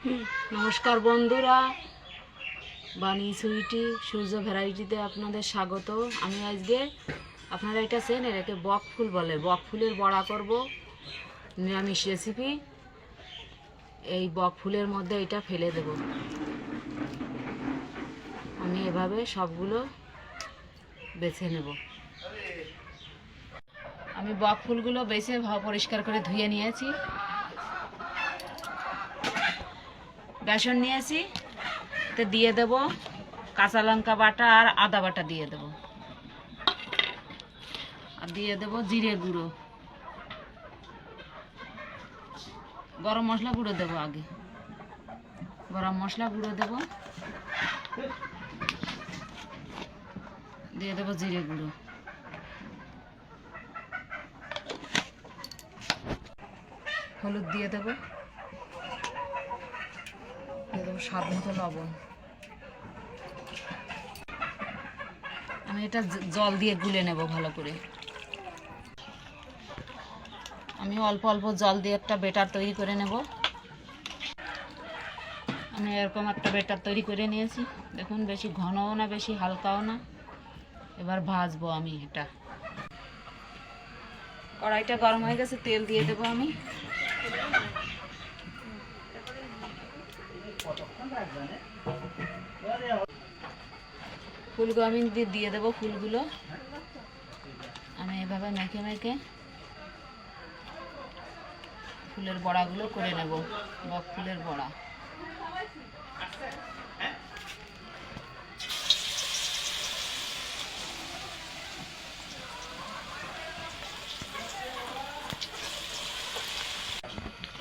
নমস্কার বন্ধুরা, বানি সুইটি সূর্য ভ্যারাইটিতে আপনাদের স্বাগত। আমি আজকে আপনারা এটা চেনেন, এটাকে বক ফুল বলে। বক ফুলের বড়া করব, নিরামিষ রেসিপি। এই বক ফুলের মধ্যে এটা ফেলে দেব। আমি এভাবে সবগুলো বেছে নেব। আমি বক ফুলগুলো বেছে পরিষ্কার করে ধুয়ে নিয়েছি। বেসন নিয়েছি, তো দিয়ে দেব কাঁচা লঙ্কা বাটা আর আদা বাটা দিয়ে দেব, আর দিয়ে দেব জিরে গুঁড়ো, গরম মশলা গুঁড়ো দেব। আগে গরম মশলা গুঁড়ো দেব, দিয়ে দেব জিরে গুঁড়ো, হলুদ দিয়ে দেব, দিয়ে দেবো স্বাদ মতো লবণ। আমি এটা জল দিয়ে গুলে নেব ভালো করে। আমি অল্প অল্প জল দিয়ে একটা বেটার তৈরি করে নেব। আমি এরকম একটা বেটার তৈরি করে নিয়েছি। দেখুন, বেশি ঘনও না বেশি হালকাও না। এবার ভাজবো আমি এটা। কড়াইটা গরম হয়ে গেছে, তেল দিয়ে দেবো আমি। ফুলগুলো আমি দিয়ে দেবো। ফুলগুলো আমি এভাবে মেখে মেখে ফুলের বড়াগুলো করে নেব। বক ফুলের বড়া।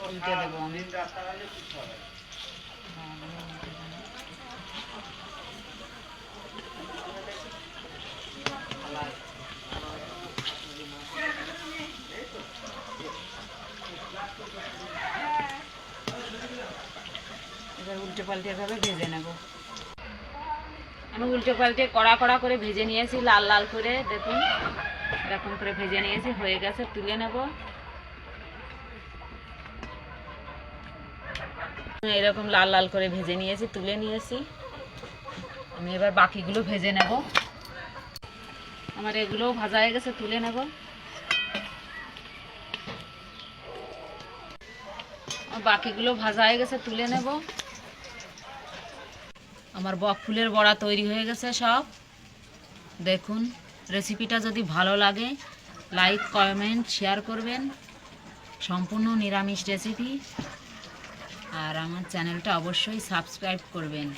উল্টে দেবো আমি। এবার উল্টে পাল্টে এভাবে ভেজে নেব। আমি উল্টে পাল্টে কড়া কড়া করে ভেজে নিয়েছি, লাল লাল করে। দেখুন, এরকম করে ভেজে নিয়েছি, হয়ে গেছে। তুলে নেব। এরকম লাল লাল করে ভেজে নিয়েছি, তুলে নিয়েছি। আমি এবার বাকিগুলো ভেজে নেব। আমার এগুলোও ভাজা হয়ে গেছে, তুলে নেব। বাকিগুলো ভাজা হয়ে গেছে, তুলে নেব। আমার বক ফুলের বড়া তৈরি হয়ে গেছে সব। দেখুন, রেসিপিটা যদি ভালো লাগে লাইক কমেন্ট শেয়ার করবেন। সম্পূর্ণ নিরামিষ রেসিপি। আর আমার চ্যানেলটা অবশ্যই সাবস্ক্রাইব করবেন।